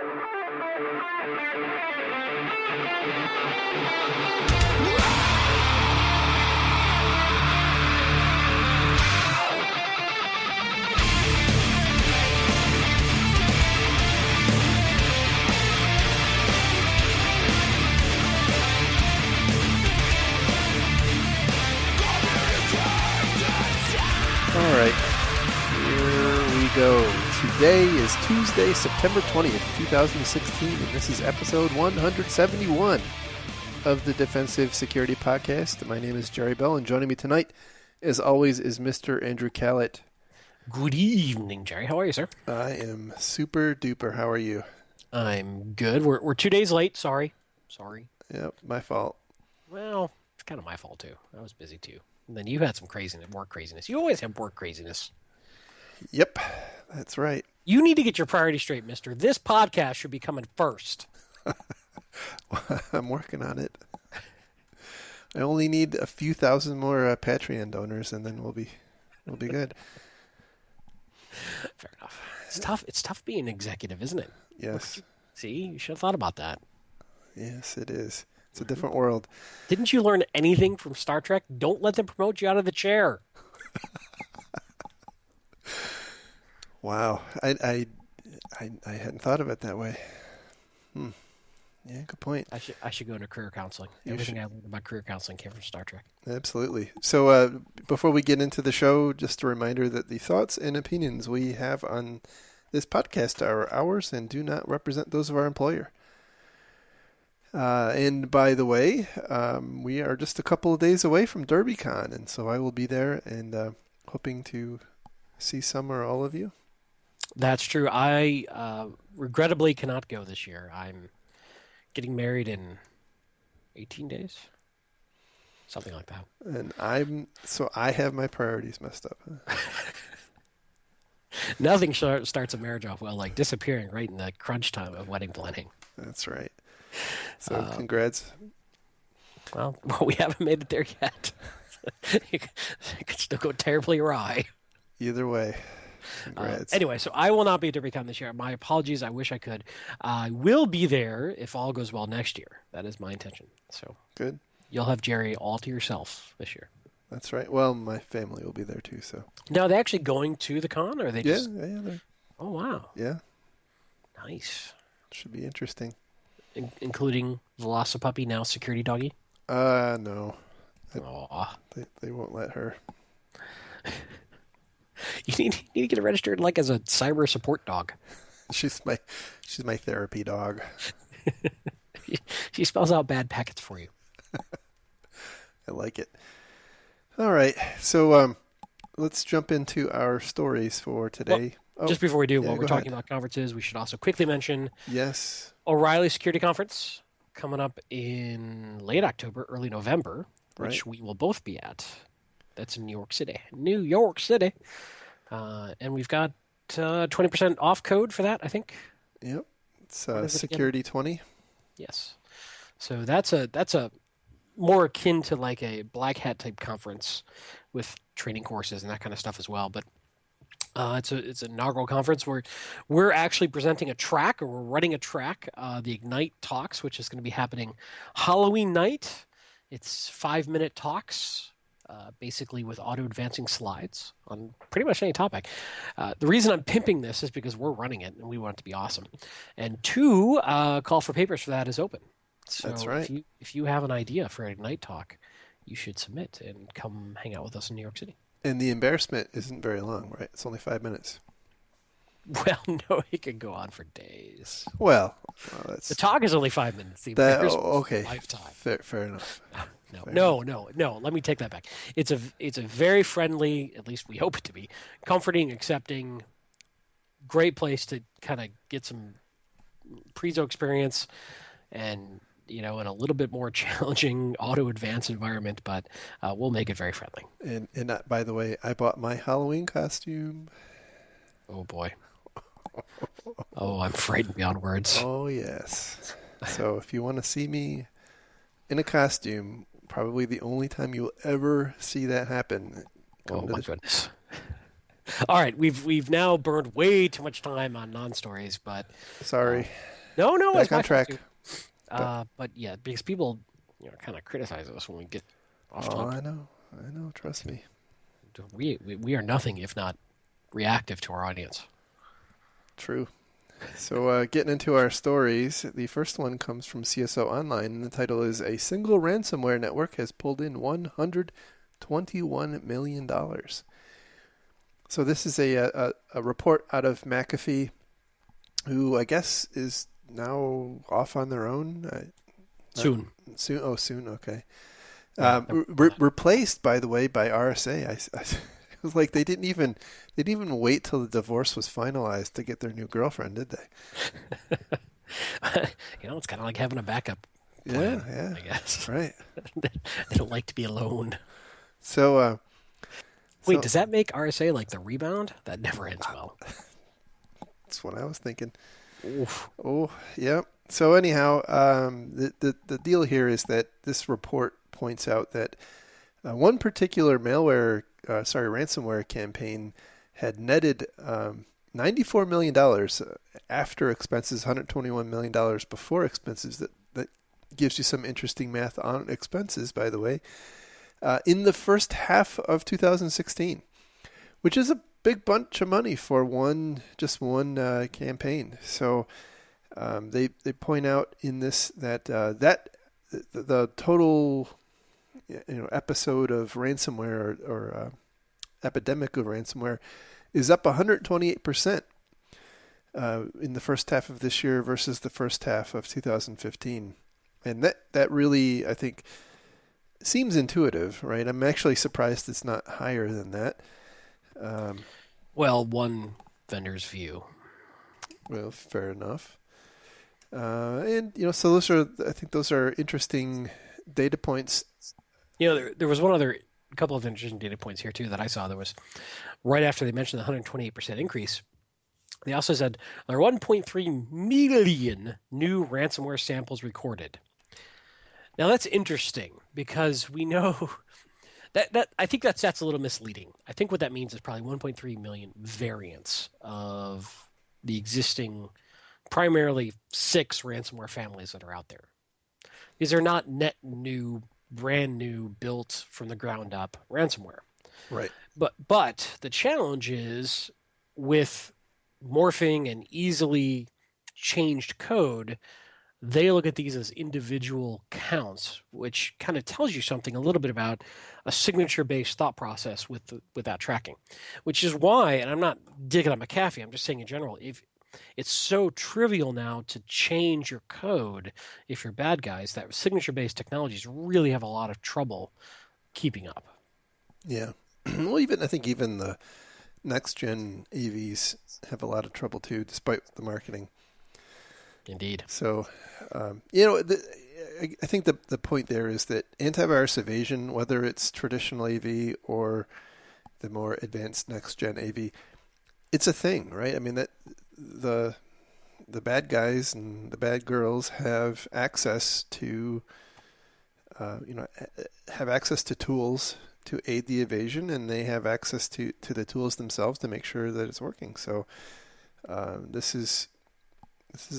All right, here we go. Today is Tuesday, September 20th, 2016, and this is episode 171 of the Defensive Security Podcast. My name is Jerry Bell, and joining me tonight, as always, is Mr. Andrew Callett. Good evening, Jerry. How are you, sir? I am super duper. How are you? I'm good. We're 2 days late. Sorry. Yep, my fault. Well, it's kind of my fault, too. I was busy, too. And then you had some work craziness. You always have work craziness. Yep, that's right. You need to get your priorities straight, mister. This podcast should be coming first. I'm working on it. I only need a few thousand more Patreon donors, and then we'll be good. Fair enough. It's tough. It's tough being an executive, isn't it? Yes. See, you should have thought about that. Yes, it is. It's a different world. Didn't you learn anything from Star Trek? Don't let them promote you out of the chair. Wow, I hadn't thought of it that way. Yeah, good point. I should go into career counseling. Everything I learned about career counseling came from Star Trek. Absolutely. So before we get into the show, just a reminder that the thoughts and opinions we have on this podcast are ours and do not represent those of our employer. And by the way, we are just a couple of days away from DerbyCon, and so I will be there and hoping to see some or all of you. That's true. I regrettably cannot go this year. I'm getting married in 18 days, something like that. And I have my priorities messed up. Nothing starts a marriage off well like disappearing right in the crunch time of wedding planning. That's right. So congrats. Well, we haven't made it there yet. It could still go terribly awry. Either way, congrats. Anyway, so I will not be at DerbyCon this year. My apologies. I wish I could. I will be there if all goes well next year. That is my intention. So good. You'll have Jerry all to yourself this year. That's right. Well, my family will be there too. So now, are they actually going to the con, or are they just? Yeah. Oh wow. Yeah. Nice. Should be interesting. Including Velocipuppy, now security doggy? No. Aw. They won't let her. You need to get it registered like as a cyber support dog. She's my therapy dog. She spells out bad packets for you. I like it. All right. So let's jump into our stories for today. Well, just before we do, while we're talking about conferences, we should also quickly mention yes, O'Reilly Security Conference coming up in late October, early November, which we will both be at. That's in New York City. And we've got 20% off code for that, I think. Yep. It's Security 20. Yes. So that's a more akin to like a Black Hat type conference with training courses and that kind of stuff as well. But it's an inaugural conference where we're actually presenting a track, or we're running a track, the Ignite Talks, which is going to be happening Halloween night. It's 5-minute talks, basically with auto-advancing slides on pretty much any topic. The reason I'm pimping this is because we're running it and we want it to be awesome. And 2, call for papers for that is open. So that's right. If you have an idea for an Ignite talk, you should submit and come hang out with us in New York City. And the embarrassment isn't very long, right? It's only 5 minutes. Well, no, it could go on for days. Well that's... The talk is only 5 minutes. The embarrassment okay. is a lifetime. Fair enough. No. Let me take that back. It's a very friendly, at least we hope it to be, comforting, accepting, great place to kind of get some Prezo experience, and in a little bit more challenging auto advance environment, but we'll make it very friendly. And by the way, I bought my Halloween costume. Oh boy. Oh, I'm frightened beyond words. Oh yes. So if you want to see me in a costume, probably the only time you'll ever see that happen. Oh my goodness. All right, we've now burned way too much time on non-stories, but uh, Sorry. no, it's Back on my fault too. track. But But yeah, because people kind of criticize us when we get off oh, topic. I know. I know. Trust me. We are nothing if not reactive to our audience. True. So, getting into our stories, the first one comes from CSO Online, and the title is "A Single Ransomware Network Has Pulled in $121 million." So, this is a report out of McAfee, who I guess is now off on their own. Soon. Soon. Oh, soon. Okay. Yeah. Replaced, by the way, by RSA. It was like they didn't even wait till the divorce was finalized to get their new girlfriend, did they? It's kind of like having a backup Yeah, plan, yeah, I guess. right. They don't like to be alone. So, Wait, does that make RSA like the rebound? That never ends well. that's what I was thinking. Oof. Oh, yeah. So anyhow, the deal here is that this report points out that one particular ransomware campaign had netted $94 million after expenses, $121 million before expenses. That gives you some interesting math on expenses, by the way, in the first half of 2016, which is a big bunch of money for just one campaign. So they point out in this that the total episode of ransomware or epidemic of ransomware is up 128% in the first half of this year versus the first half of 2015. And that really, I think, seems intuitive, right? I'm actually surprised it's not higher than that. Well, one vendor's view. Well, fair enough. And so I think those are interesting data points. There was one other couple of interesting data points here too that I saw. There was right after they mentioned the 128% increase. They also said there are 1.3 million new ransomware samples recorded. Now that's interesting because we know that I think that's a little misleading. I think what that means is probably 1.3 million variants of the existing primarily 6 ransomware families that are out there. These are not net new, brand new, built from the ground up ransomware. Right. But the challenge is with morphing and easily changed code, they look at these as individual counts, which kind of tells you something a little bit about a signature-based thought process with that tracking. Which is why, and I'm not digging on McAfee, I'm just saying in general, if it's so trivial now to change your code if you're bad guys, that signature-based technologies really have a lot of trouble keeping up. Yeah. Well, I think even the next gen AVs have a lot of trouble too, despite the marketing. Indeed. So, I think the point there is that antivirus evasion, whether it's traditional AV or the more advanced next gen AV, it's a thing, right? I mean that the bad guys and the bad girls have access to have access to tools to aid the evasion, and they have access to the tools themselves to make sure that it's working. So this is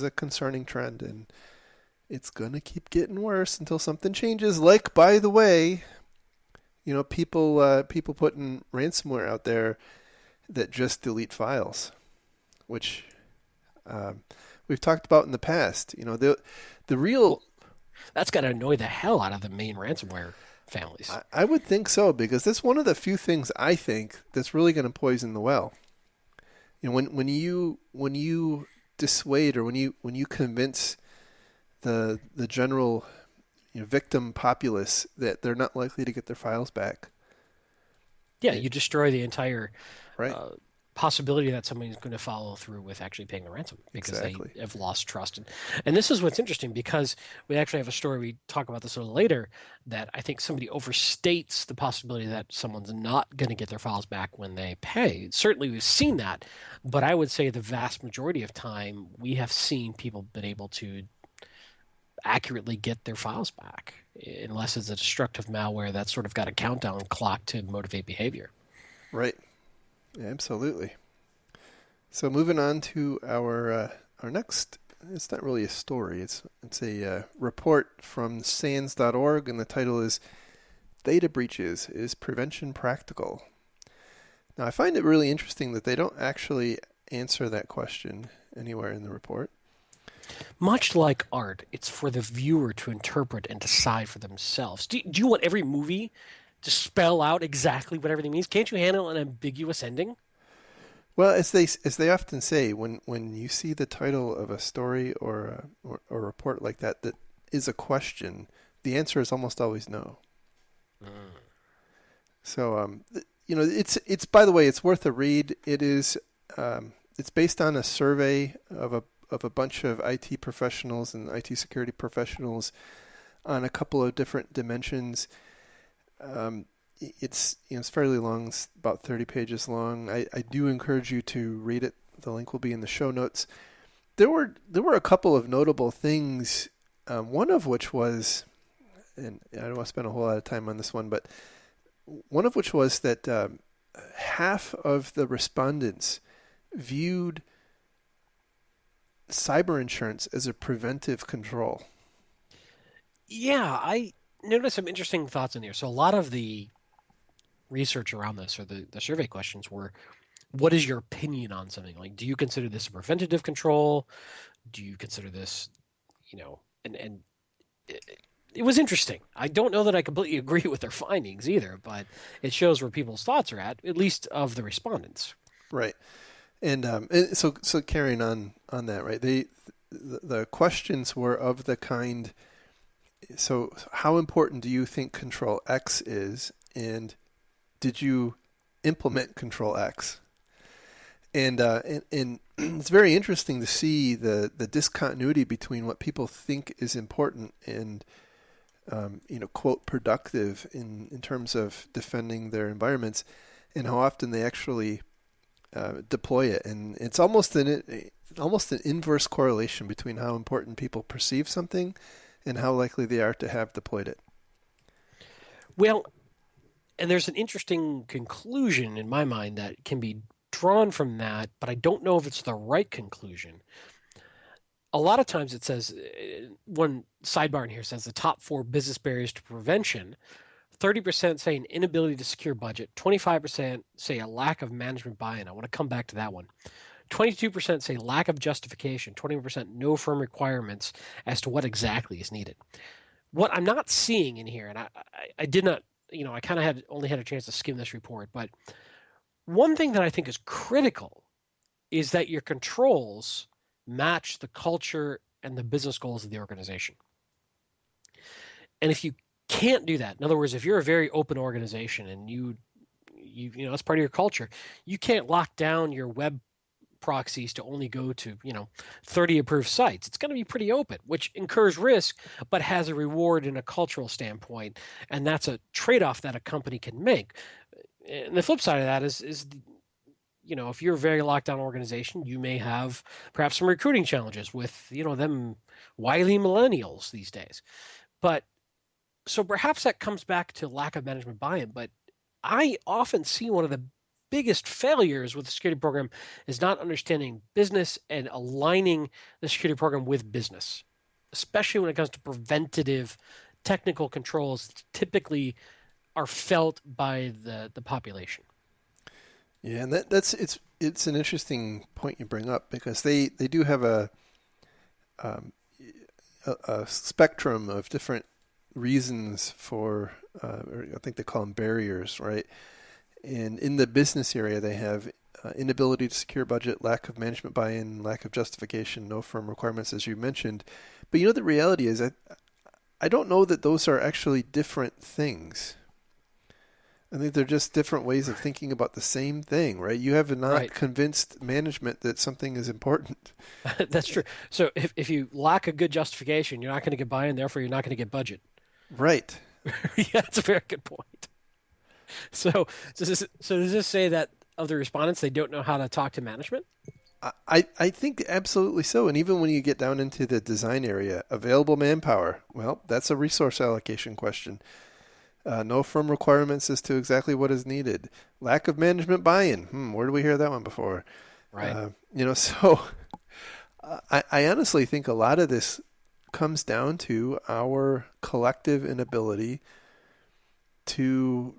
a concerning trend, and it's gonna keep getting worse until something changes. Like, by the way, people putting ransomware out there that just delete files, which we've talked about in the past. The real that's got to annoy the hell out of the main ransomware families. I would think so, because that's one of the few things I think that's really going to poison the well. When you dissuade, or when you convince the general victim populace that they're not likely to get their files back. Yeah, you destroy the entire right. Possibility that somebody's going to follow through with actually paying the ransom because Exactly. they have lost trust. And this is what's interesting, because we actually have a story, we talk about this a little later, that I think somebody overstates the possibility that someone's not going to get their files back when they pay. Certainly we've seen that, but I would say the vast majority of time we have seen people been able to accurately get their files back, unless it's a destructive malware that's sort of got a countdown clock to motivate behavior. Right. Absolutely. So moving on to our next, it's not really a story. It's a report from SANS.org, and the title is "Data Breaches: Is Prevention Practical?" Now, I find it really interesting that they don't actually answer that question anywhere in the report. Much like art, it's for the viewer to interpret and decide for themselves. Do you want every movie to spell out exactly what everything means? Can't you handle an ambiguous ending? Well, as they often say, when you see the title of a story or a report like that that is a question, the answer is almost always no. So it's by the way, it's worth a read. It's based on a survey of a bunch of IT professionals and IT security professionals on a couple of different dimensions. It's fairly long. It's about 30 pages long. I do encourage you to read it. The link will be in the show notes. There were a couple of notable things. One of which was, and I don't want to spend a whole lot of time on this one, but one of which was that half of the respondents viewed cyber insurance as a preventive control. Yeah, I noticed some interesting thoughts in here. So a lot of the research around this, or the survey questions, were, what is your opinion on something? Like, do you consider this a preventative control? Do you consider this, and it was interesting. I don't know that I completely agree with their findings either, but it shows where people's thoughts are at least of the respondents. Right. And so carrying on that, right? The questions were of the kind. So how important do you think Control X is, and did you implement Control X? And it's very interesting to see the discontinuity between what people think is important and quote productive in terms of defending their environments, and how often they actually deploy it. And it's almost an inverse correlation between how important people perceive something and how likely they are to have deployed it. Well, and there's an interesting conclusion in my mind that can be drawn from that, but I don't know if it's the right conclusion. A lot of times it says, one sidebar in here says the top 4 business barriers to prevention. 30% say an inability to secure budget. 25% say a lack of management buy-in. I want to come back to that one. 22% say lack of justification. 20% no firm requirements as to what exactly is needed. What I'm not seeing in here, and I did not, I kind of only had a chance to skim this report, but one thing that I think is critical is that your controls match the culture and the business goals of the organization. And if you can't do that, in other words, if you're a very open organization and you that's part of your culture, you can't lock down your web proxies to only go to 30 approved sites. It's going to be pretty open, which incurs risk but has a reward in a cultural standpoint, and that's a trade-off that a company can make. And the flip side of that is if you're a very locked down organization, you may have perhaps some recruiting challenges with them wily millennials these days. But so perhaps that comes back to lack of management buy-in, but I often see one of the biggest failures with the security program is not understanding business and aligning the security program with business, especially when it comes to preventative technical controls that typically are felt by the population. Yeah, and it's an interesting point you bring up, because they do have a spectrum of different reasons for, or I think they call them barriers, right? And in the business area, they have inability to secure budget, lack of management buy-in, lack of justification, no firm requirements, as you mentioned. But the reality is, I don't know that those are actually different things. I think they're just different ways of thinking about the same thing, right? You have not convinced management that something is important. That's true. So if you lack a good justification, you're not going to get buy-in, therefore you're not going to get budget. Right. Yeah, that's a very good point. So does this say that of the respondents, they don't know how to talk to management? I think absolutely so. And even when you get down into the design area, available manpower, well, that's a resource allocation question. No firm requirements as to exactly what is needed. Lack of management buy-in. Where do we hear that one before? Right. So I honestly think a lot of this comes down to our collective inability to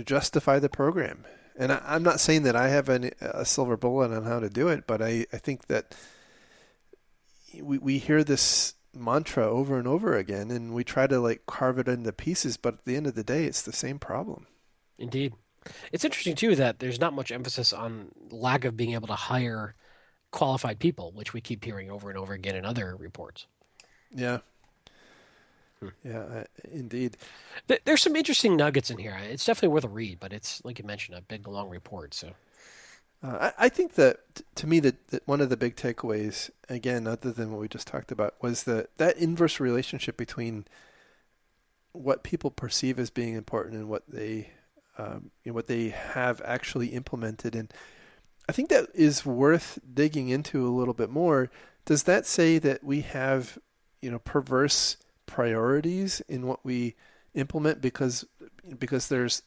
justify the program. And I'm not saying that I have a silver bullet on how to do it, but I think that we hear this mantra over and over again, and we try to like carve it into pieces, but at the end of the day, it's the same problem. Indeed. It's interesting too that there's not much emphasis on lack of being able to hire qualified people, which we keep hearing over and over again in other reports. Yeah. Indeed. There's some interesting nuggets in here. It's definitely worth a read, but it's, like you mentioned, a big, long report. So I think that, to me, that one of the big takeaways, again, other than what we just talked about, was that inverse relationship between what people perceive as being important and what they have actually implemented. And I think that is worth digging into a little bit more. Does that say that we have, perverse priorities in what we implement because there's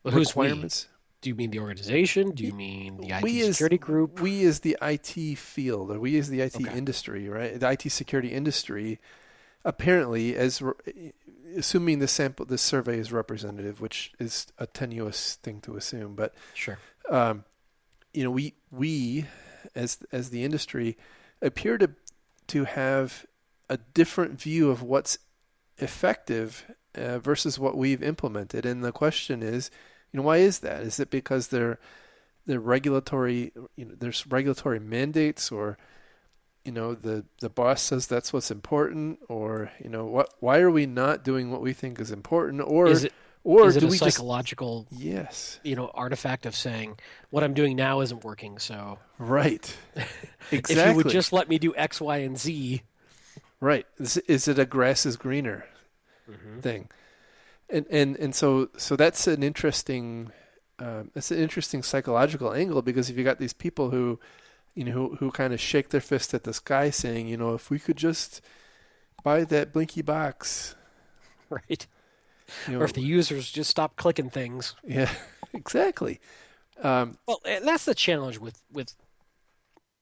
well, who's requirements? Do you mean the organization? Do you mean the IT We security group? We as the IT field, or we as the IT Okay. industry, right? The IT security industry, apparently, assuming this survey is representative, which is a tenuous thing to assume, but Sure. we as the industry appear to have a different view of what's effective versus what we've implemented. And the question is, why is that? Is it because they're regulatory, there's regulatory mandates, or the boss says that's what's important, or why are we not doing what we think is important, or Is it do a we psychological, yes, artifact of saying what I'm doing now isn't working? So right, exactly. if you would just let me do X, Y, and Z, right? Is it a grass is greener thing? And so that's an interesting psychological angle, because if you got these people who kind of shake their fist at the sky saying, if we could just buy that blinky box, right? Or if the users just stop clicking things. Yeah, exactly. Well, and that's the challenge with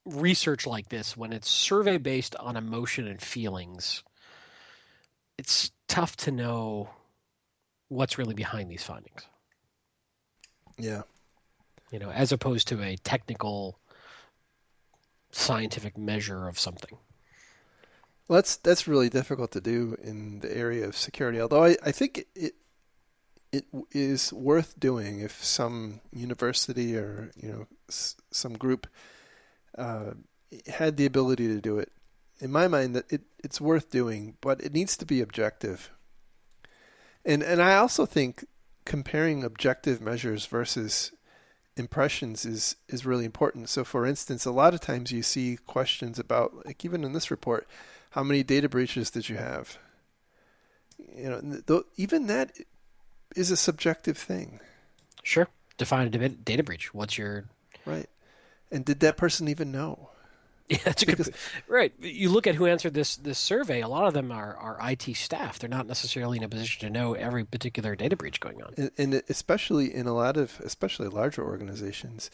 research like this. When it's survey based on emotion and feelings, it's tough to know what's really behind these findings. Yeah. As opposed to a technical scientific measure of something. Well, that's really difficult to do in the area of security. Although I think it is worth doing if some university or some group had the ability to do it. In my mind, that it's worth doing, but it needs to be objective. And I also think comparing objective measures versus impressions is really important. So, for instance, a lot of times you see questions about, like even in this report, how many data breaches did you have? Even that is a subjective thing. Sure. Define a data breach. What's your... Right. And did that person even know? Yeah, that's a good... Right. You look at who answered this survey, a lot of them are IT staff. They're not necessarily in a position to know every particular data breach going on. And especially in a lot of, especially larger organizations,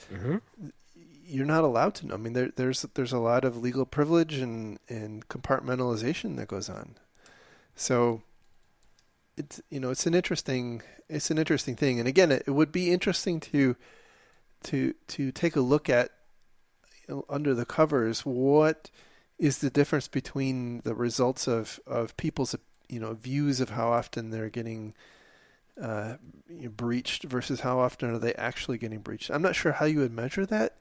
you're not allowed to know. I mean, there's a lot of legal privilege and compartmentalization that goes on. So it's an interesting thing. And again, it would be interesting to take a look at, under the covers, what is the difference between the results of people's views of how often they're getting breached versus how often are they actually getting breached. I'm not sure how you would measure that,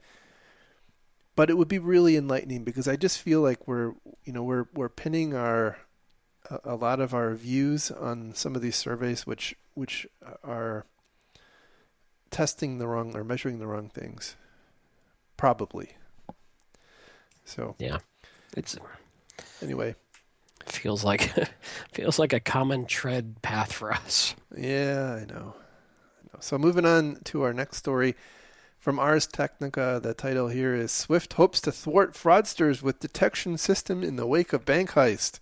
but it would be really enlightening, because I just feel like we're pinning a lot of our views on some of these surveys, which are testing the wrong or measuring the wrong things, probably. So yeah, it's anyway. Feels like a common tread path for us. Yeah, I know. So moving on to our next story from Ars Technica. The title here is "Swift hopes to thwart fraudsters with detection system in the wake of bank heist."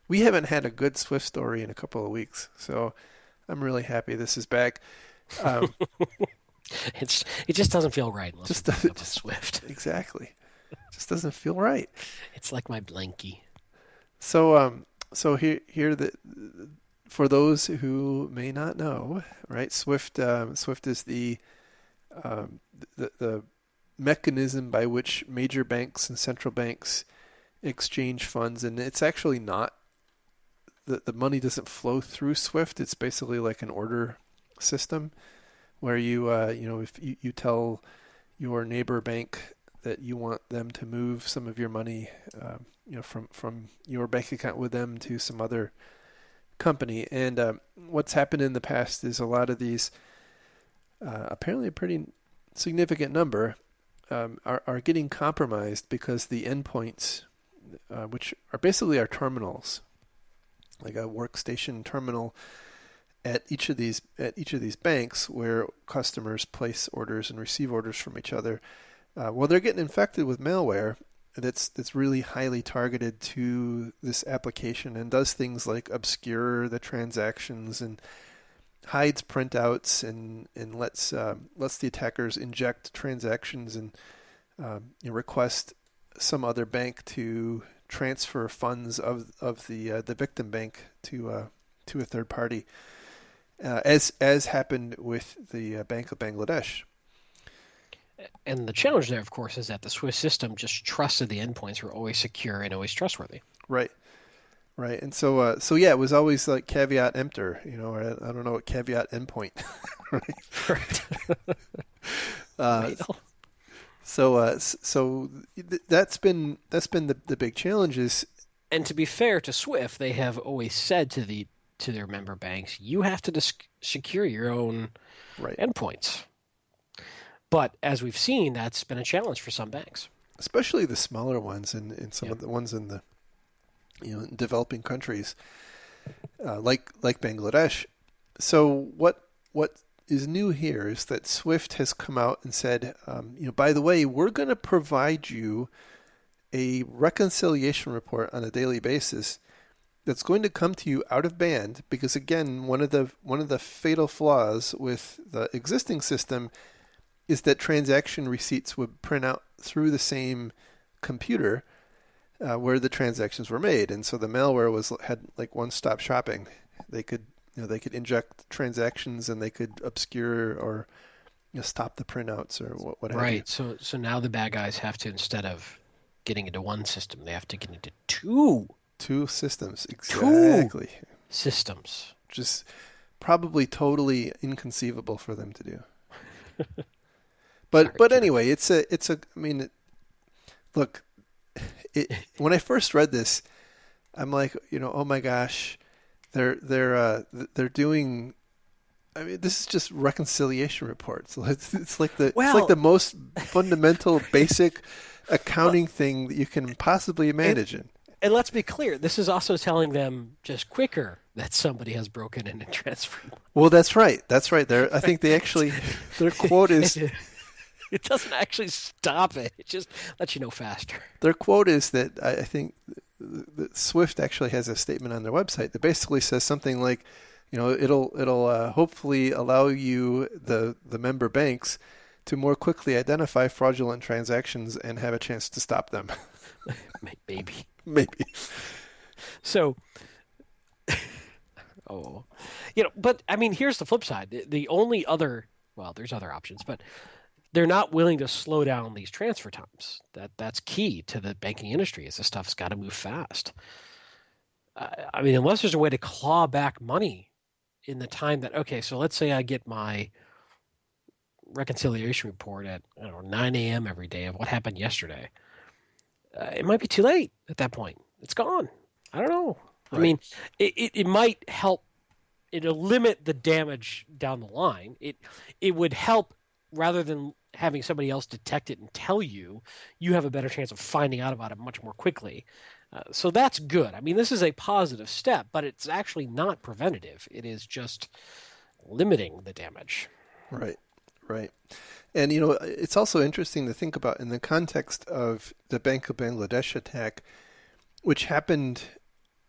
We haven't had a good Swift story in a couple of weeks, so I'm really happy this is back. Um, It just doesn't feel right unless just you pick up just Swift. exactly, just doesn't feel right. It's like my blankie. So here for those who may not know, right? Swift is um, the mechanism by which major banks and central banks exchange funds, and it's actually not the money doesn't flow through Swift. It's basically like an order system where if you tell your neighbor bank that you want them to move some of your money, from your bank account with them to some other company. And what's happened in the past is a lot of these, apparently a pretty significant number, are getting compromised because the endpoints, which are basically our terminals, like a workstation terminal at each of these banks where customers place orders and receive orders from each other. They're getting infected with malware that's really highly targeted to this application and does things like obscure the transactions and hides printouts and lets the attackers inject transactions and request some other bank to transfer funds of the victim bank to a third party, as happened with the Bank of Bangladesh. And the challenge there, of course, is that the Swift system just trusted the endpoints were always secure and always trustworthy. Right. And so yeah, it was always like caveat emptor, or I don't know what caveat endpoint. Right. Right. So that's been the big challenge is. And to be fair to Swift, they have always said to their member banks, you have to secure your own endpoints. But as we've seen, that's been a challenge for some banks, especially the smaller ones and some of the ones in the developing countries, like Bangladesh. So what is new here is that Swift has come out and said, by the way, we're going to provide you a reconciliation report on a daily basis that's going to come to you out of band, because again, one of the fatal flaws with the existing system is that transaction receipts would print out through the same computer where the transactions were made, and so the malware had like one-stop shopping. They could inject transactions and they could obscure or stop the printouts or what have you. Right. So now the bad guys have to, instead of getting into one system, they have to get into two systems. Exactly. Two systems. Just probably totally inconceivable for them to do. But anyway, look, when I first read this, I'm like, oh my gosh, they're doing. I mean, this is just reconciliation reports. It's like the most fundamental, basic accounting thing that you can possibly imagine. And let's be clear, this is also telling them just quicker that somebody has broken in and transferred. Well, that's right. I think they actually, their quote is. It doesn't actually stop it. It just lets you know faster. Their quote is that I think Swift actually has a statement on their website that basically says something like, it'll hopefully allow you, the member banks, to more quickly identify fraudulent transactions and have a chance to stop them. Maybe. So, but I mean, here's the flip side. The only other, there's other options, but they're not willing to slow down these transfer times. That's key to the banking industry. Is this stuff's got to move fast. I mean, unless there's a way to claw back money in the time that, okay, so let's say I get my reconciliation report at 9 a.m. every day of what happened yesterday. It might be too late at that point. It's gone. I don't know. Right. I mean, it might help. It'll limit the damage down the line. It would help. Rather than having somebody else detect it and tell you, you have a better chance of finding out about it much more quickly. So that's good. I mean, this is a positive step, but it's actually not preventative. It is just limiting the damage. Right. And, it's also interesting to think about in the context of the Bank of Bangladesh attack, which happened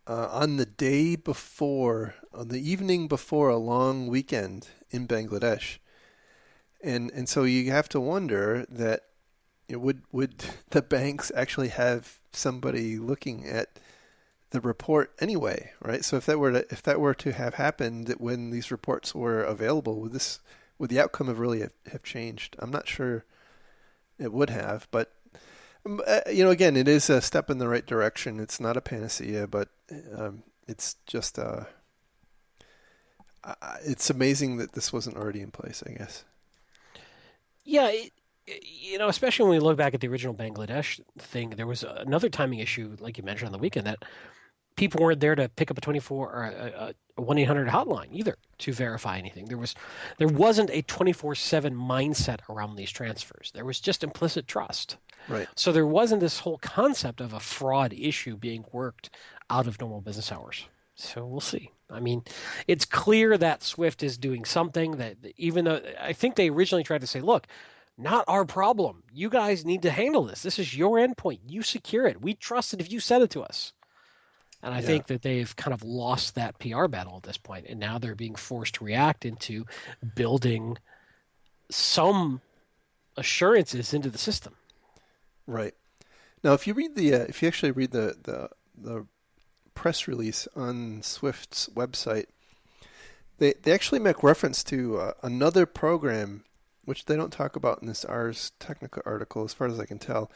on the day before, on the evening before a long weekend in Bangladesh. And so you have to wonder that would the banks actually have somebody looking at the report anyway, right? So if that were to have happened when these reports were available, would the outcome have changed? I'm not sure it would have, but again, it is a step in the right direction. It's not a panacea, but it's just it's amazing that this wasn't already in place, I guess. Yeah, especially when we look back at the original Bangladesh thing, there was another timing issue, like you mentioned on the weekend, that people weren't there to pick up a 24 or a 1-800 hotline either to verify anything. There wasn't a 24/7 mindset around these transfers. There was just implicit trust. Right. So there wasn't this whole concept of a fraud issue being worked out of normal business hours. So we'll see. I mean, it's clear that Swift is doing something that, even though I think they originally tried to say, look, not our problem. You guys need to handle this. This is your endpoint. You secure it. We trust it if you send it to us. And I think that they've kind of lost that PR battle at this point, and now they're being forced to react into building some assurances into the system. Right. Now, if you actually read the press release on Swift's website, they actually make reference to another program, which they don't talk about in this Ars Technica article, as far as I can tell,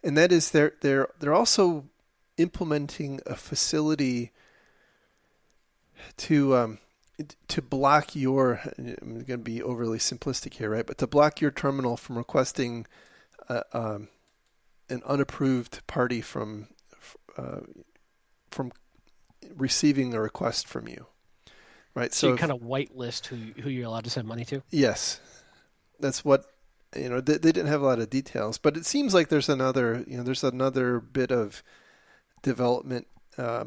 and that is they're also implementing a facility to block your, I'm going to be overly simplistic here, right? But to block your terminal from requesting an unapproved party from receiving a request from you, right? So you kind of whitelist who you're allowed to send money to? Yes. That's what, they didn't have a lot of details, but it seems like there's another bit of development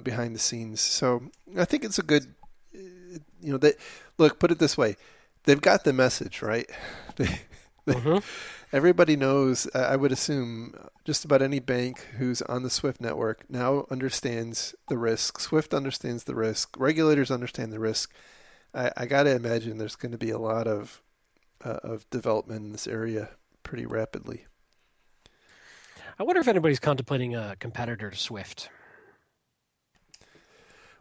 behind the scenes. So I think it's a good, put it this way, they've got the message, right? Everybody knows, I would assume, just about any bank who's on the SWIFT network now understands the risk. SWIFT understands the risk. Regulators understand the risk. I got to imagine there's going to be a lot of development in this area pretty rapidly. I wonder if anybody's contemplating a competitor to Swift.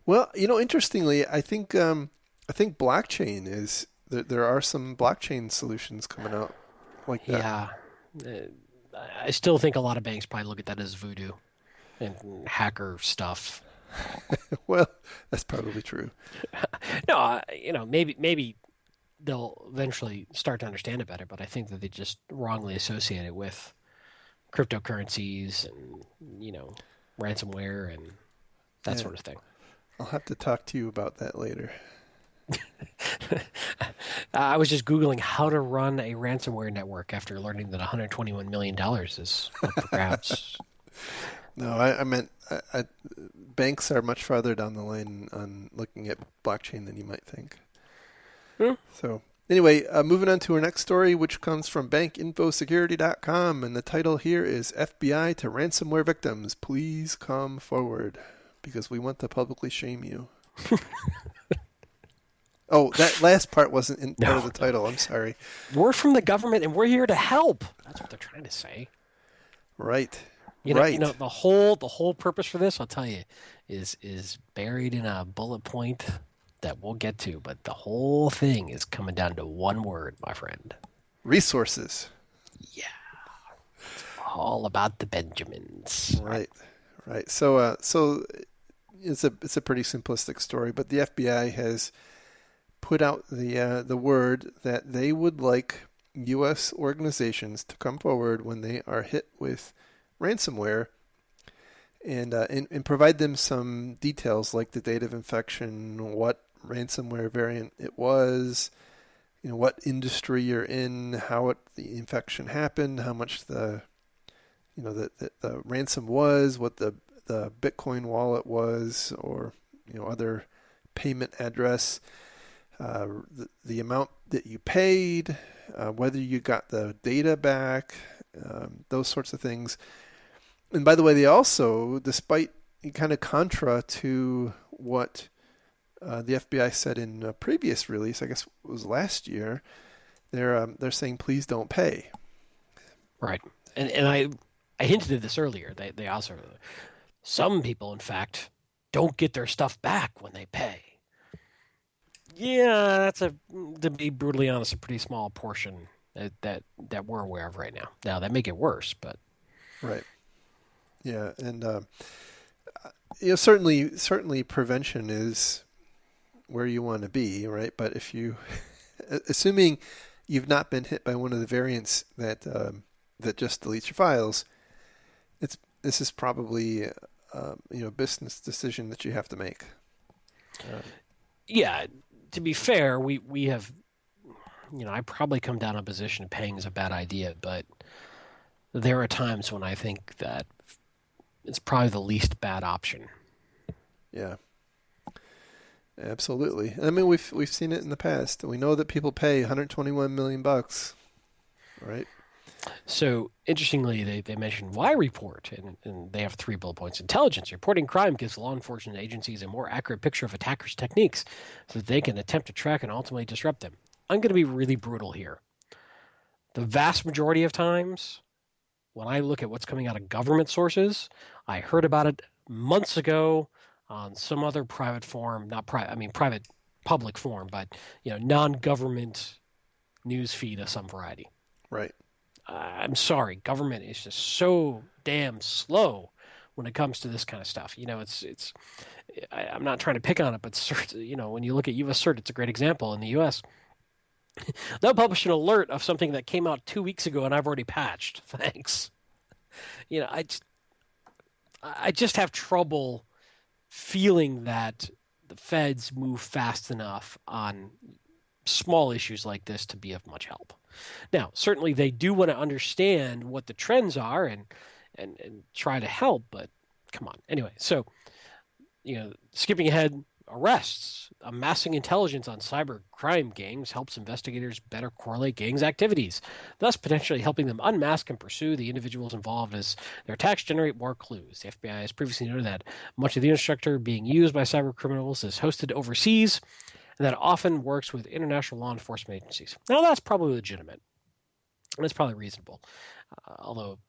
Well, interestingly, I think blockchain is there are some blockchain solutions coming out like that. Yeah, I still think a lot of banks probably look at that as voodoo and hacker stuff. Well, that's probably true. No, maybe they'll eventually start to understand it better, but I think that they just wrongly associate it with cryptocurrencies and ransomware and that sort of thing. I'll have to talk to you about that later. I was just Googling how to run a ransomware network after learning that $121 million is up for grabs. No, I meant banks are much farther down the line on looking at blockchain than you might think. So anyway, moving on to our next story, which comes from bankinfosecurity.com, and the title here is FBI to ransomware victims. Please come forward, because we want to publicly shame you. Oh, that last part wasn't in part of the title. I'm sorry. We're from the government, and we're here to help. That's what they're trying to say. Right. The whole purpose for this, I'll tell you, is buried in a bullet point that we'll get to, but the whole thing is coming down to one word, my friend. Resources. Yeah. It's all about the Benjamins. Right. So it's a pretty simplistic story, but the FBI has put out the word that they would like U.S. organizations to come forward when they are hit with ransomware and provide them some details like the date of infection, what ransomware variant it was, what industry you're in, how the infection happened, how much the ransom was, what the Bitcoin wallet was, or other payment address, the amount that you paid, whether you got the data back, those sorts of things. And by the way, they also, despite kind of contra to what the FBI said in a previous release, I guess it was last year. They're saying, please don't pay. Right. And I hinted at this earlier. They also, some people, in fact, don't get their stuff back when they pay. Yeah, that's to be brutally honest, a pretty small portion that we're aware of right now. Now, that may get worse, but. Right. Yeah. And, certainly prevention is where you want to be, right? But if you, assuming you've not been hit by one of the variants that just deletes your files, this is probably a business decision that you have to make. Yeah, to be fair, we have, I probably come down a position of paying is a bad idea, but there are times when I think that it's probably the least bad option. Yeah. Absolutely. I mean, we've seen it in the past. We know that people pay $121 million, right? So, interestingly, they mentioned why report, and they have 3 bullet points. Intelligence. Reporting crime gives law enforcement agencies a more accurate picture of attackers' techniques so that they can attempt to track and ultimately disrupt them. I'm going to be really brutal here. The vast majority of times, when I look at what's coming out of government sources, I heard about it months ago on some other private forum, private public forum, but non-government news feed of some variety. Right. I'm sorry, government is just so damn slow when it comes to this kind of stuff. I'm not trying to pick on it, but when you look at U.S. CERT, it's a great example. In the U.S., they'll publish an alert of something that came out 2 weeks ago, and I've already patched. Thanks. I just have trouble feeling that the feds move fast enough on small issues like this to be of much help. Now, certainly they do want to understand what the trends are and try to help, but come on. Anyway, so, skipping ahead, arrests. Amassing intelligence on cyber crime gangs helps investigators better correlate gangs' activities, thus potentially helping them unmask and pursue the individuals involved as their attacks generate more clues. The FBI has previously noted that much of the infrastructure being used by cyber criminals is hosted overseas, and that often works with international law enforcement agencies. Now, that's probably legitimate, and it's probably reasonable, although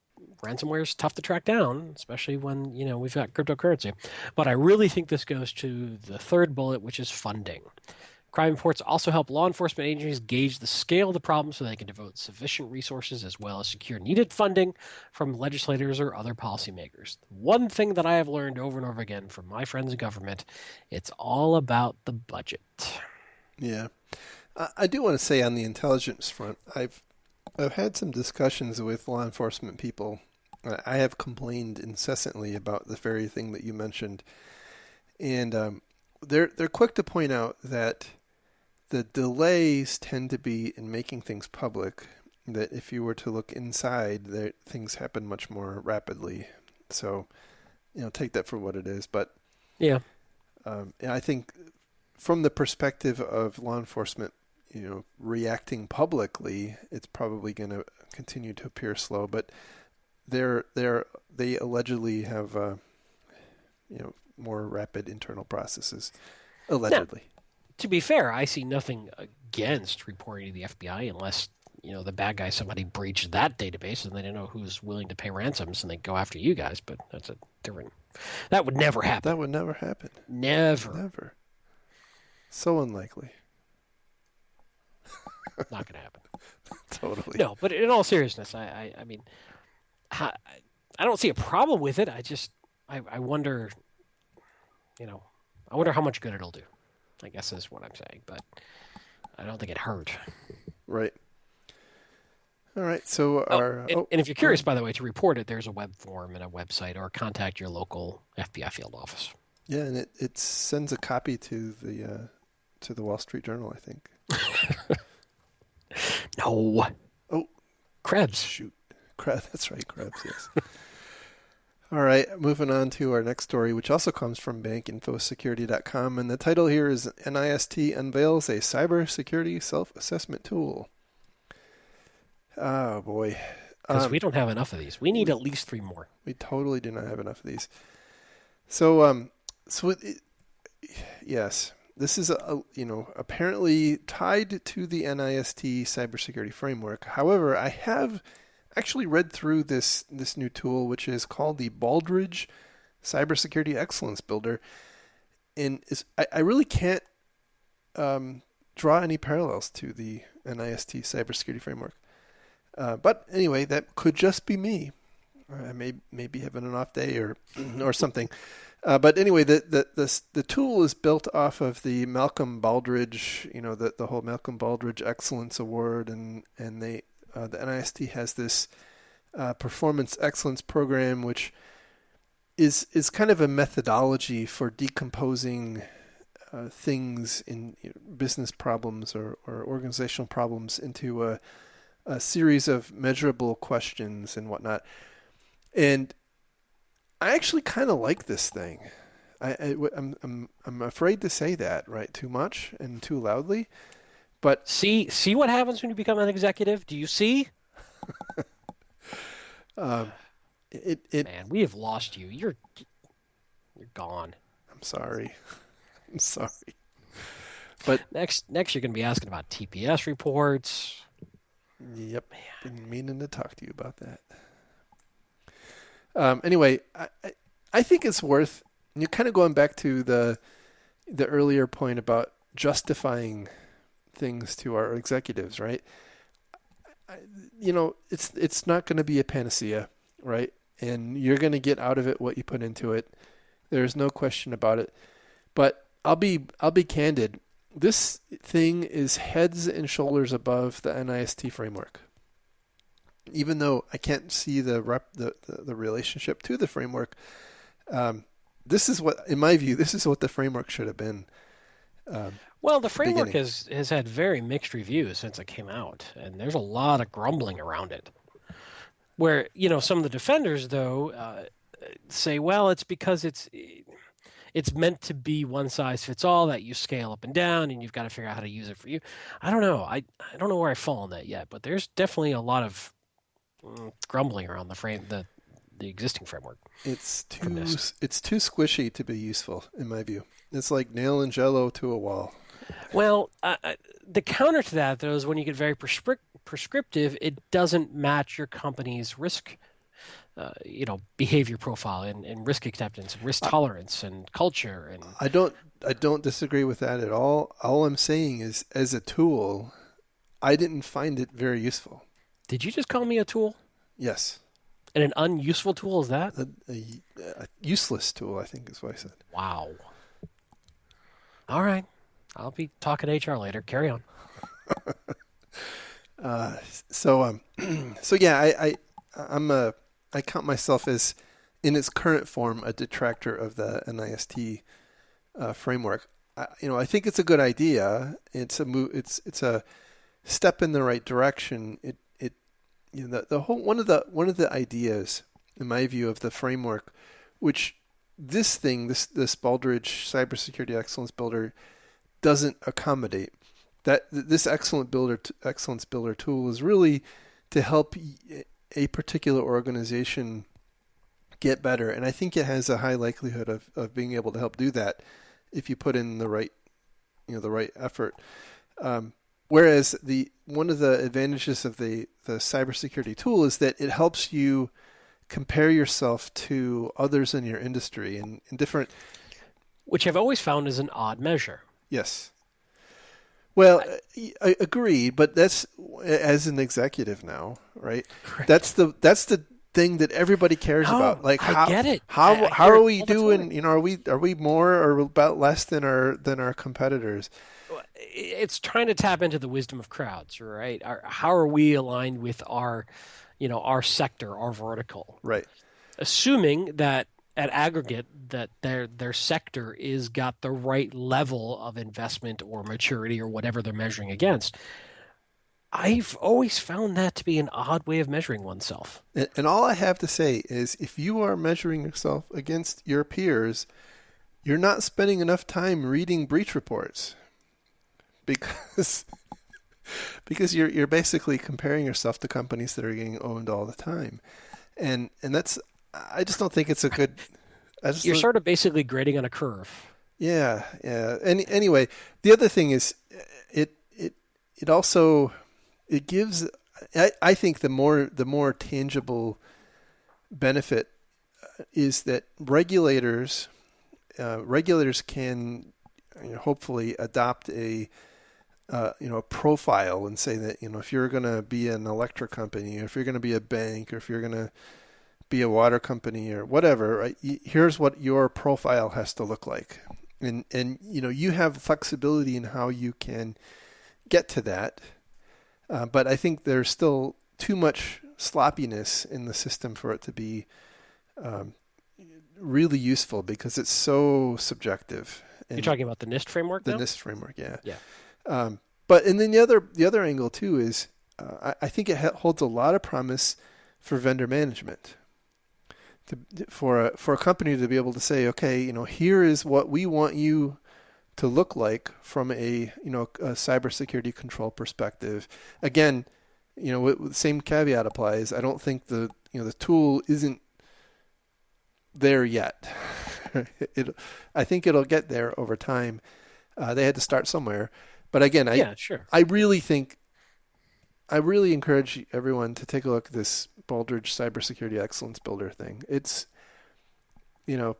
ransomware is tough to track down, especially when we've got cryptocurrency. But I really think this goes to the third bullet, which is funding. Crime reports also help law enforcement agencies gauge the scale of the problem so they can devote sufficient resources as well as secure needed funding from legislators or other policymakers. One thing that I have learned over and over again from my friends in government, it's all about the budget. Yeah. I do want to say on the intelligence front, I've had some discussions with law enforcement people. I have complained incessantly about the very thing that you mentioned. And they're quick to point out that the delays tend to be in making things public, that if you were to look inside, things happen much more rapidly. So, take that for what it is. But yeah, I think from the perspective of law enforcement, reacting publicly, it's probably going to continue to appear slow. But they allegedly have more rapid internal processes, allegedly. Now, to be fair, I see nothing against reporting to the FBI unless the bad guy, somebody breached that database and they don't know who's willing to pay ransoms and they go after you guys. But that's a different. That would never happen. That would never happen. Never. So unlikely. Not going to happen. Totally. No, but in all seriousness, I mean, I don't see a problem with it. I wonder, I wonder how much good it'll do, I guess is what I'm saying. But I don't think it hurt. Right. All right. So and if you're curious, by the way, to report it, there's a web form and a website, or contact your local FBI field office. Yeah, and it sends a copy to the Wall Street Journal, I think. No. Oh, Krebs. Shoot, Krebs. That's right, Krebs. Yes. All right, moving on to our next story, which also comes from bankinfosecurity.com, and the title here is NIST unveils a cybersecurity self-assessment tool. Oh boy, because we don't have enough of these. We need at least 3 more. We totally do not have enough of these. So yes, this is apparently tied to the NIST cybersecurity framework. However, I have actually read through this new tool, which is called the Baldrige Cybersecurity Excellence Builder, and I really can't draw any parallels to the NIST cybersecurity framework. But anyway, that could just be me. I may be having an off day or or something. But anyway, the tool is built off of the Malcolm Baldrige, the whole Malcolm Baldrige Excellence Award, and the NIST has this performance excellence program, which is kind of a methodology for decomposing things in business problems or organizational problems into a series of measurable questions and whatnot. And I actually kind of like this thing. I'm afraid to say that right too much and too loudly, but See what happens when you become an executive? Do you see? Man, we have lost you. You're gone. I'm sorry. I'm sorry. But next you're going to be asking about TPS reports. Yep. Been meaning to talk to you about that. Anyway, I think it's worth, you kind of going back to the earlier point about justifying things to our executives, right? It's not going to be a panacea, right? And you're going to get out of it what you put into it. There's no question about it. But I'll be candid. This thing is heads and shoulders above the NIST framework. Even though I can't see the relationship to the framework, this is what, in my view, this is what the framework should have been. Well, the framework has had very mixed reviews since it came out, and there's a lot of grumbling around it. Where some of the defenders, though, say, well, it's because it's meant to be one size fits all, that you scale up and down, and you've got to figure out how to use it for you. I don't know. I don't know where I fall on that yet, but there's definitely a lot of grumbling around the existing framework. It's too squishy to be useful, in my view. It's like nailing Jell-O to a wall. Well, the counter to that, though, is when you get very prescriptive, it doesn't match your company's risk, behavior profile and risk acceptance and risk tolerance and culture. And I don't disagree with that at all. All I'm saying is, as a tool, I didn't find it very useful. Did you just call me a tool? Yes. And an unuseful tool is that? A useless tool, I think is what I said. Wow. All right. I'll be talking to HR later. Carry on. So yeah, I count myself as, in its current form, a detractor of the NIST framework. I think it's a good idea. It's a step in the right direction. The whole one of the ideas, in my view, of the framework, which this Baldrige Cybersecurity Excellence Builder doesn't accommodate, that this excellence builder tool is really to help a particular organization get better, and I think it has a high likelihood of being able to help do that if you put in the right effort. Whereas one of the advantages of the cybersecurity tool is that it helps you compare yourself to others in your industry and in different... Which I've always found is an odd measure. Yes. Well, I agree, but that's as an executive now, right? That's the thing that everybody cares about. Like, I get it. How are we doing? Are we more or about less than our competitors? It's trying to tap into the wisdom of crowds, right? How are we aligned with our sector, our vertical? Right. Assuming that at aggregate that their sector is got the right level of investment or maturity or whatever they're measuring against. I've always found that to be an odd way of measuring oneself. And all I have to say is, if you are measuring yourself against your peers, you're not spending enough time reading breach reports. Because you're basically comparing yourself to companies that are getting owned all the time, and that's, I just don't think it's a good I just You're sort of basically grading on a curve. yeah, yeah. Anyway, the other thing is it also it gives I think the more tangible benefit is that regulators can hopefully adopt a profile and say that if you're going to be an electric company, or if you're going to be a bank, or if you're going to be a water company or whatever, right? Here's what your profile has to look like, and you have flexibility in how you can get to that, but I think there's still too much sloppiness in the system for it to be um, really useful because it's so subjective. You're And talking about the NIST framework the now? NIST framework, yeah. Yeah. But then the other angle too is I think it holds a lot of promise for vendor management. For a company to be able to say, okay, here is what we want you to look like from a cybersecurity control perspective. Again, the same caveat applies. I don't think the tool isn't there yet. I think it'll get there over time. They had to start somewhere, but again, Sure. I really encourage everyone to take a look at this Baldrige Cybersecurity Excellence Builder thing. It's, you'll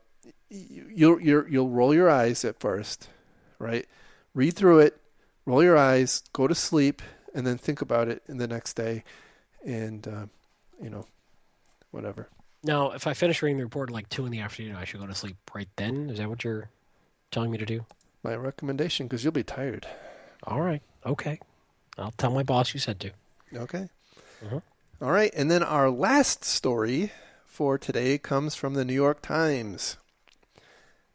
roll your eyes at first, right? Read through it, roll your eyes, go to sleep, and then think about it in the next day, and whatever. Now, if I finish reading the report at like 2 in the afternoon, I should go to sleep right then? Is that what you're telling me to do? My recommendation, because you'll be tired. All right. Okay. I'll tell my boss you said to. Okay. Uh-huh. All right, and then our last story for today comes from the New York Times.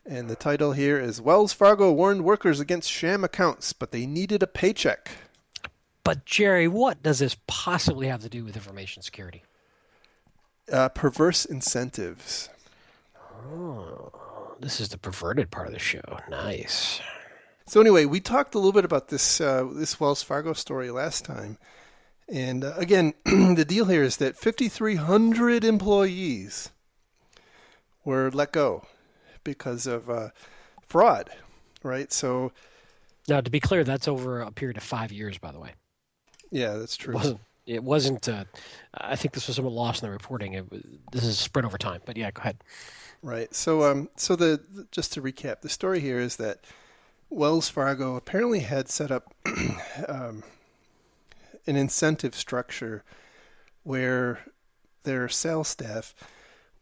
And the title here is Wells Fargo warned workers against sham accounts, but they needed a paycheck. But, Jerry, what does this possibly have to do with information security? Perverse incentives. Oh, this is the perverted part of the show. Nice. So anyway, we talked a little bit about this Wells Fargo story last time. And again, the deal here is that 5,300 employees were let go because of fraud, right? So now, to be clear, that's over a period of 5 years, by the way. Yeah, that's true. It wasn't. I think this was somewhat lost in the reporting. This is spread over time. But yeah, go ahead. Right. So just to recap, the story here is that Wells Fargo apparently had set up an incentive structure where their sales staff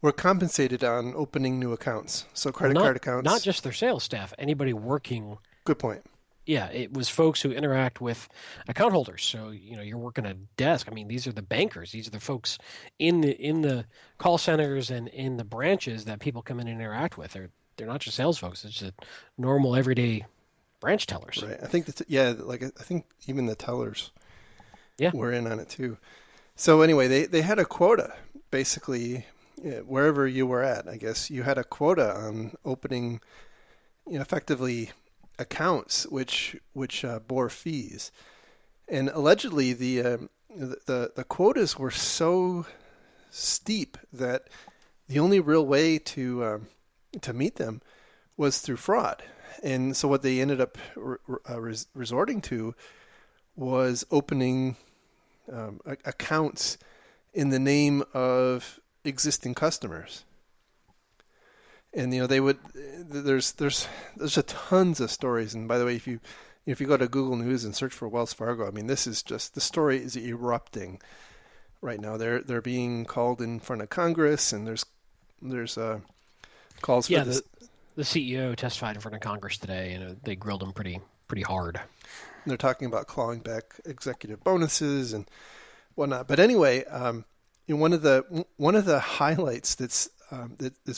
were compensated on opening new accounts. So credit card accounts. Not just their sales staff, anybody working. Good point. Yeah, it was folks who interact with account holders. So, you're working a desk. I mean, these are the bankers. These are the folks in the call centers and in the branches that people come in and interact with. They're not just sales folks. It's just normal, everyday branch tellers. Right. I think I think even the tellers were in on it too. So anyway, they had a quota, basically, wherever you were at. I guess you had a quota on opening, effectively accounts which bore fees, and allegedly the quotas were so steep that the only real way to meet them was through fraud. And so what they ended up resorting to was opening accounts in the name of existing customers. And they would. There's a tons of stories. And by the way, if you go to Google News and search for Wells Fargo, I mean, this is just, the story is erupting right now. They're being called in front of Congress, and there's calls for this. The CEO testified in front of Congress today, and they grilled him pretty hard. They're talking about clawing back executive bonuses and whatnot. But anyway, one of the highlights that's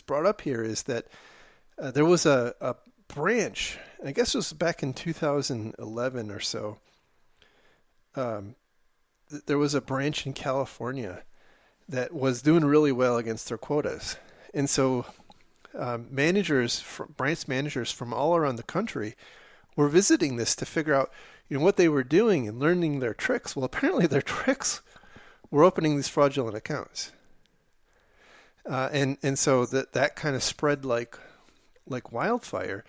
brought up here is that there was a branch, I guess it was back in 2011 or so. There was a branch in California that was doing really well against their quotas, and so branch managers from all around the country were visiting this to figure out what they were doing and learning their tricks. Well, apparently their tricks were opening these fraudulent accounts. and so that kind of spread like wildfire.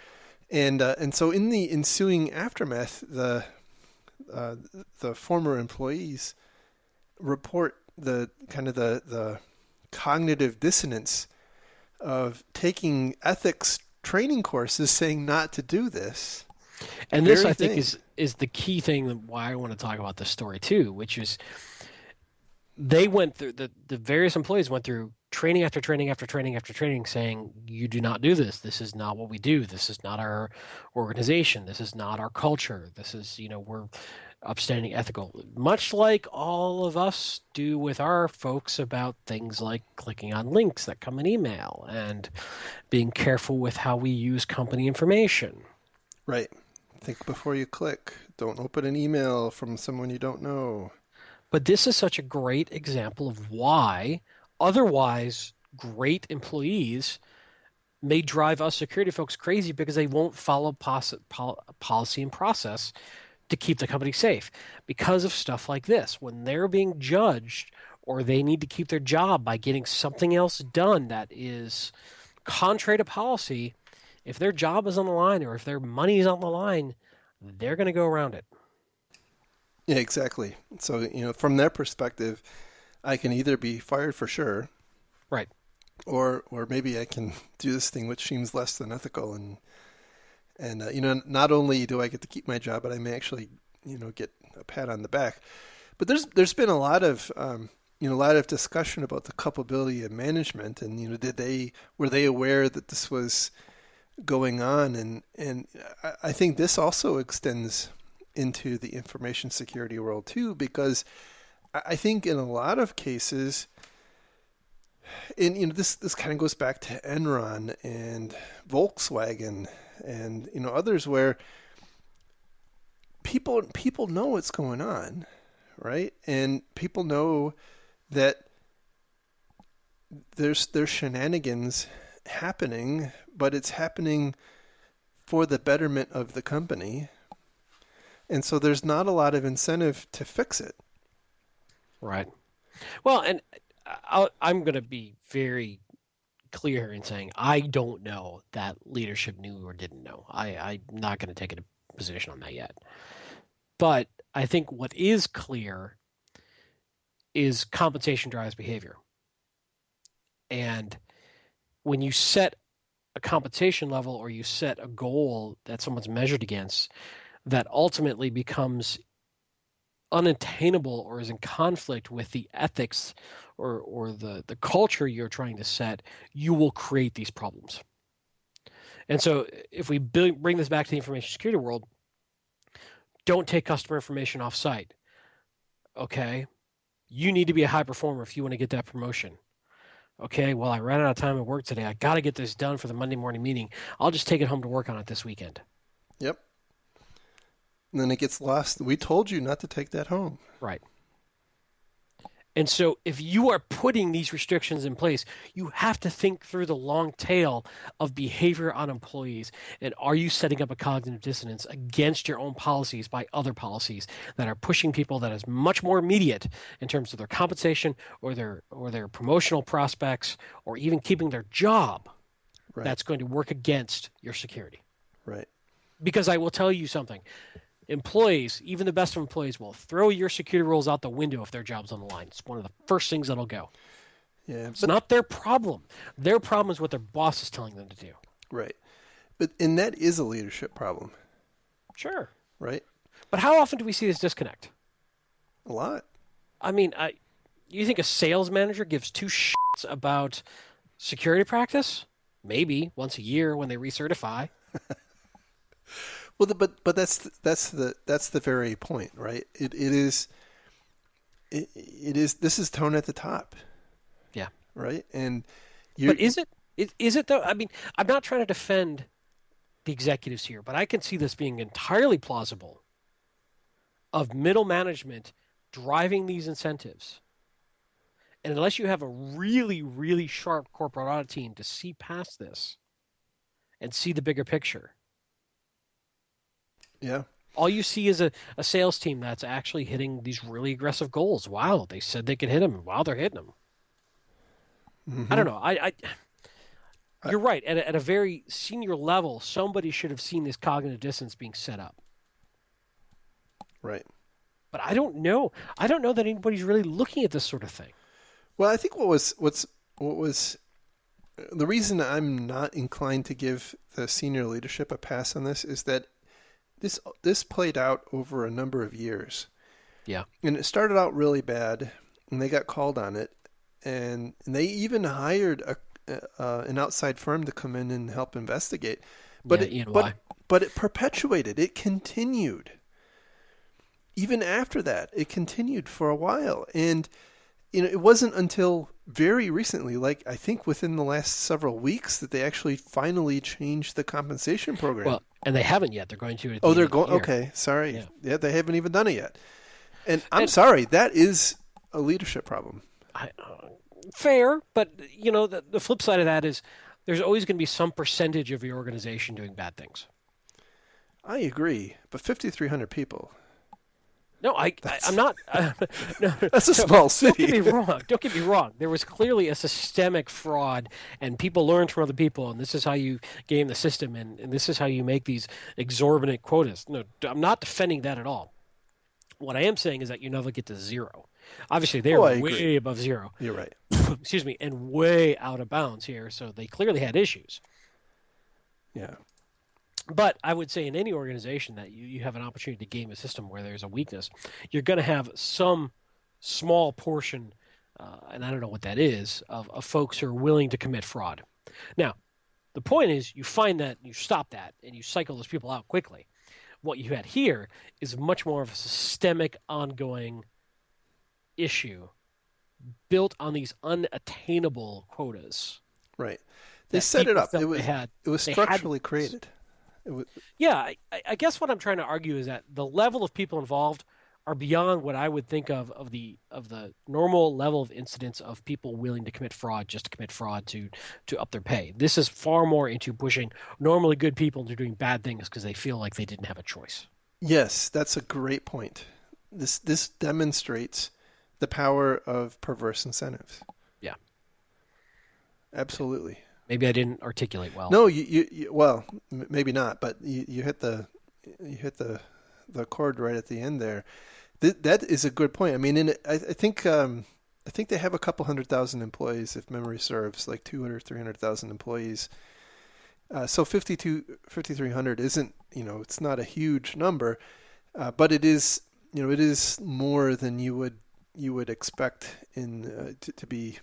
And so in the ensuing aftermath, uh, the former employees report the kind of the cognitive dissonance of taking ethics training courses saying not to do this. And this, Very I think, thing. is the key thing that why I want to talk about this story too, which is they went through the various employees went through training after training after training after training saying you do not do this. This is not what we do. This is not our organization. This is not our culture. This is, we're upstanding ethical, much like all of us do with our folks about things like clicking on links that come in email and being careful with how we use company information. Right. Think before you click. Don't open an email from someone you don't know. But this is such a great example of why otherwise great employees may drive us security folks crazy because they won't follow policy and process to keep the company safe because of stuff like this. When they're being judged or they need to keep their job by getting something else done that is contrary to policy, if their job is on the line or if their money is on the line, they're going to go around it. Yeah, exactly. So, from their perspective, I can either be fired for sure, Right. or maybe I can do this thing which seems less than ethical, and not only do I get to keep my job, but I may actually get a pat on the back. But there's been a lot of a lot of discussion about the culpability of management, and were they aware that this was going on, and I think this also extends into the information security world too, because I think in a lot of cases, and this kind of goes back to Enron and Volkswagen and others, where people know what's going on, right? And people know that there's shenanigans happening, but it's happening for the betterment of the company. And so there's not a lot of incentive to fix it. Right. Well, and I'm going to be very clear in saying I don't know that leadership knew or didn't know. I'm not going to take a position on that yet. But I think what is clear is compensation drives behavior. And when you set a compensation level or you set a goal that someone's measured against that ultimately becomes unattainable or is in conflict with the ethics or the culture you're trying to set, you will create these problems. And so if we bring this back to the information security world, don't take customer information off site. Okay? You need to be a high performer if you want to get that promotion. Okay, well, I ran out of time at work today. I got to get this done for the Monday morning meeting. I'll just take it home to work on it this weekend. Yep. And then it gets lost. We told you not to take that home. Right. And so if you are putting these restrictions in place, you have to think through the long tail of behavior on employees. And are you setting up a cognitive dissonance against your own policies by other policies that are pushing people that is much more immediate in terms of their compensation or their promotional prospects or even keeping their job? Right. That's going to work against your security. Right. Because I will tell you something. Employees, even the best of employees, will throw your security rules out the window if their job's on the line. It's one of the first things that'll go. Yeah, it's not their problem. Their problem is what their boss is telling them to do. Right. And that is a leadership problem. Sure. Right. But how often do we see this disconnect? A lot. I mean, you think a sales manager gives two shits about security practice? Maybe once a year when they recertify. Well, but that's the very point, right? It is. This is tone at the top. Yeah. Right. And but is it? Is it though? I mean, I'm not trying to defend the executives here, but I can see this being entirely plausible. Of middle management driving these incentives, and unless you have a really, really sharp corporate audit team to see past this and see the bigger picture. Yeah. All you see is a sales team that's actually hitting these really aggressive goals. Wow, they said they could hit them. Wow, they're hitting them. I Mm-hmm. don't know. You're right. At a very senior level, somebody should have seen this cognitive dissonance being set up. Right. But I don't know. I don't know that anybody's really looking at this sort of thing. Well, I think what was the reason I'm not inclined to give the senior leadership a pass on this is that this played out over a number of years. Yeah. And it started out really bad, and they got called on it, and they even hired an outside firm to come in and help investigate. But Yeah, but it perpetuated. It continued. Even after that, it continued for a while, and it wasn't until very recently, like I think within the last several weeks, that they actually finally changed the compensation program. Well, and they haven't yet. They're going to at Oh, the they're end of the going. year. Okay, sorry. Yeah. Yeah, they haven't even done it yet. And I'm And- sorry, that is a leadership problem. Fair, but the flip side of that is there's always going to be some percentage of your organization doing bad things. I agree, but 5,300 people. No, I'm not. No, That's a small don't get city. me wrong. Don't get me wrong. There was clearly a systemic fraud, and people learned from other people, and this is how you game the system, and this is how you make these exorbitant quotas. No, I'm not defending that at all. What I am saying is that you never get to zero. Obviously, they're I way agree. above zero. You're right. Excuse me, and way out of bounds here. So they clearly had issues. Yeah. But I would say in any organization that you have an opportunity to game a system where there's a weakness, you're going to have some small portion, and I don't know what that is, of folks who are willing to commit fraud. Now, the point is you find that, you stop that, and you cycle those people out quickly. What you had here is much more of a systemic, ongoing issue built on these unattainable quotas. Right. They that set it people up. felt It was they had. it was they had structurally these. created. It was, Yeah, I guess what I'm trying to argue is that the level of people involved are beyond what I would think of the normal level of incidence of people willing to commit fraud just to commit fraud to up their pay. This is far more into pushing normally good people into doing bad things because they feel like they didn't have a choice. yes, that's a great point. This demonstrates the power of perverse incentives. Yeah. Absolutely. Maybe I didn't articulate well. No, you well, maybe not, but you hit the chord right at the end there. That is a good point. I mean, I think they have a couple 100,000 employees, if memory serves, like 200, 300,000 employees. So 5,300 isn't, it's not a huge number, but it is, it is more than you would expect to be,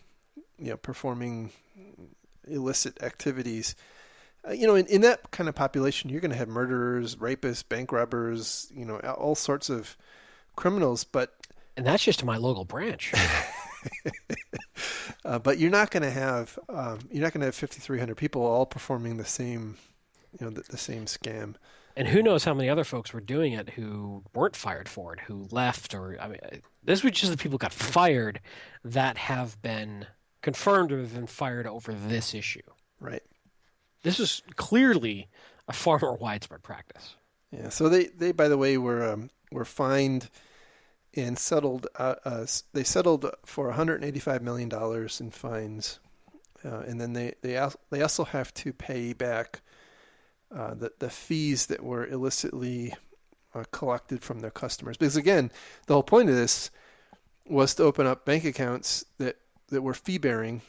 performing illicit activities. In that kind of population, you're going to have murderers, rapists, bank robbers, all sorts of criminals. And that's just my local branch. But you're not going to have 5,300 people all performing the same, the same scam. And who knows how many other folks were doing it who weren't fired for it, who left, or this was just the people who got fired that have been confirmed to have been fired over this issue. Right. This is clearly a far more widespread practice. Yeah. So they by the way were fined and settled. They settled for $185 million in fines, and then they also have to pay back the fees that were illicitly collected from their customers. Because again, the whole point of this was to open up bank accounts that were fee bearing.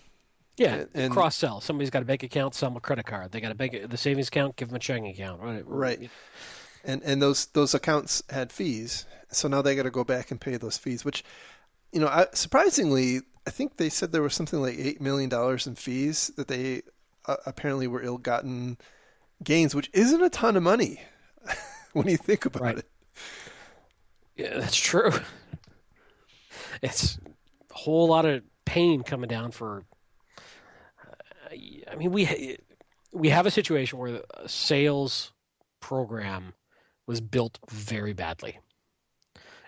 Yeah, and cross sell. Somebody's got a bank account, sell them a credit card. They got the savings account, give them a checking account. Right. And those accounts had fees, so now they got to go back and pay those fees. Which, surprisingly, I think they said there was something like $8 million in fees that they apparently were ill-gotten gains, which isn't a ton of money when you think about it. Yeah, that's true. It's a whole lot of pain coming down for. I mean, we have a situation where a sales program was built very badly.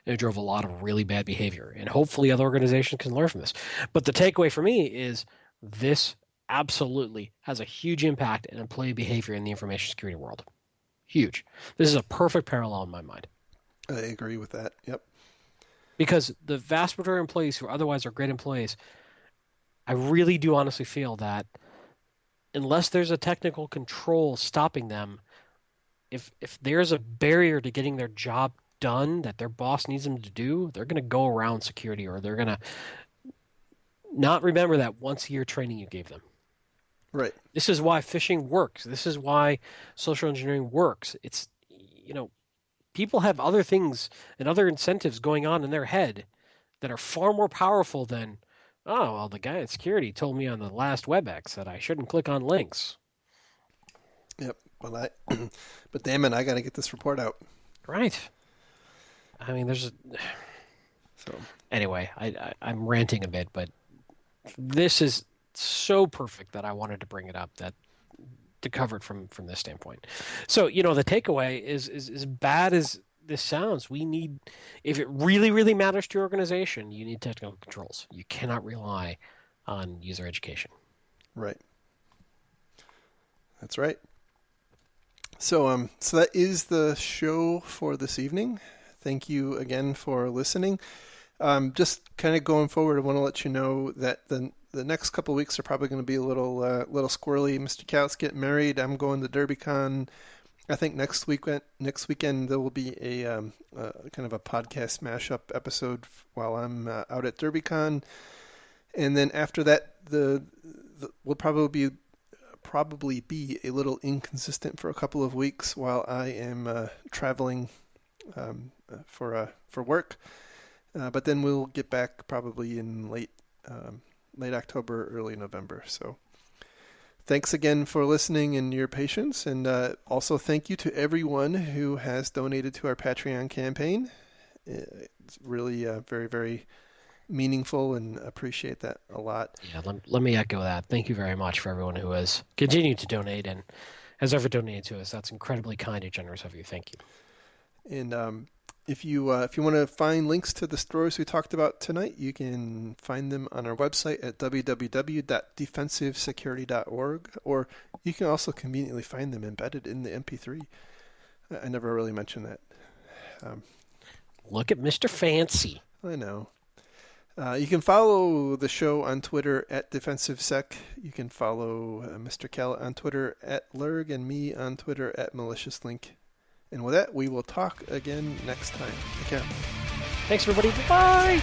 And it drove a lot of really bad behavior. And hopefully other organizations can learn from this. But the takeaway for me is this absolutely has a huge impact on employee behavior in the information security world. Huge. This is a perfect parallel in my mind. I agree with that. Yep. Because the vast majority of employees who otherwise are great employees I really do honestly feel that unless there's a technical control stopping them, if there's a barrier to getting their job done that their boss needs them to do, they're going to go around security, or they're going to not remember that once a year training you gave them. Right. This is why phishing works. This is why social engineering works. It's, you know, people have other things and other incentives going on in their head that are far more powerful than, oh, well, the guy at security told me on the last WebEx that I shouldn't click on links. Yep. But damn it, I got to get this report out. Right. I mean, So anyway, I'm ranting a bit, but this is so perfect that I wanted to bring it up, that to cover it from this standpoint. So, the takeaway is as bad as this sounds, we need, if it really, really matters to your organization, you need technical controls. You cannot rely on user education. Right. That's right. So that is the show for this evening. Thank you again for listening. Just kind of going forward, I want to let you know that the next couple of weeks are probably going to be a little squirrely. Mr. Couts getting married. I'm going to DerbyCon. I think next weekend there will be a kind of a podcast mashup episode while I'm out at DerbyCon, and then after that, we'll probably be a little inconsistent for a couple of weeks while I am traveling for work. But then we'll get back probably in late October, early November. So thanks again for listening and your patience. And also thank you to everyone who has donated to our Patreon campaign. It's really very, very meaningful, and appreciate that a lot. Yeah, let me echo that. Thank you very much for everyone who has continued to donate and has ever donated to us. That's incredibly kind and generous of you. Thank you. And if you want to find links to the stories we talked about tonight, you can find them on our website at www.defensivesecurity.org, or you can also conveniently find them embedded in the MP3. I never really mentioned that. Look at Mr. Fancy. I know. You can follow the show on Twitter at DefensiveSec. You can follow Mr. Kell on Twitter at Lurg, and me on Twitter at MaliciousLink. And with that, we will talk again next time. Take care. Thanks, everybody. Bye.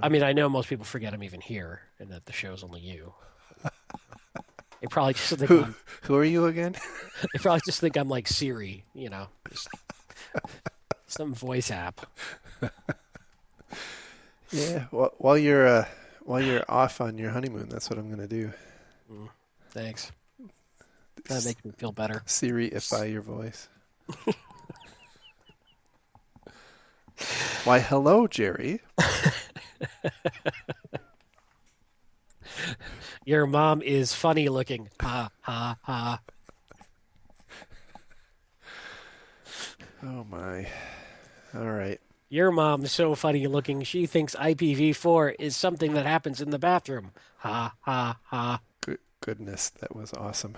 I mean, I know most people forget I'm even here and that the show's only you. They probably just think who are you again? They probably just think I'm like Siri, just some voice app. Yeah, well, while you're off on your honeymoon, that's what I'm going to do. Thanks. That makes me feel better. Siri-ify your voice. Why, hello, Jerry. Your mom is funny looking. Ha, ha, ha. Oh, my. All right. Your mom is so funny looking, she thinks IPv4 is something that happens in the bathroom. Ha, ha, ha. Goodness, that was awesome.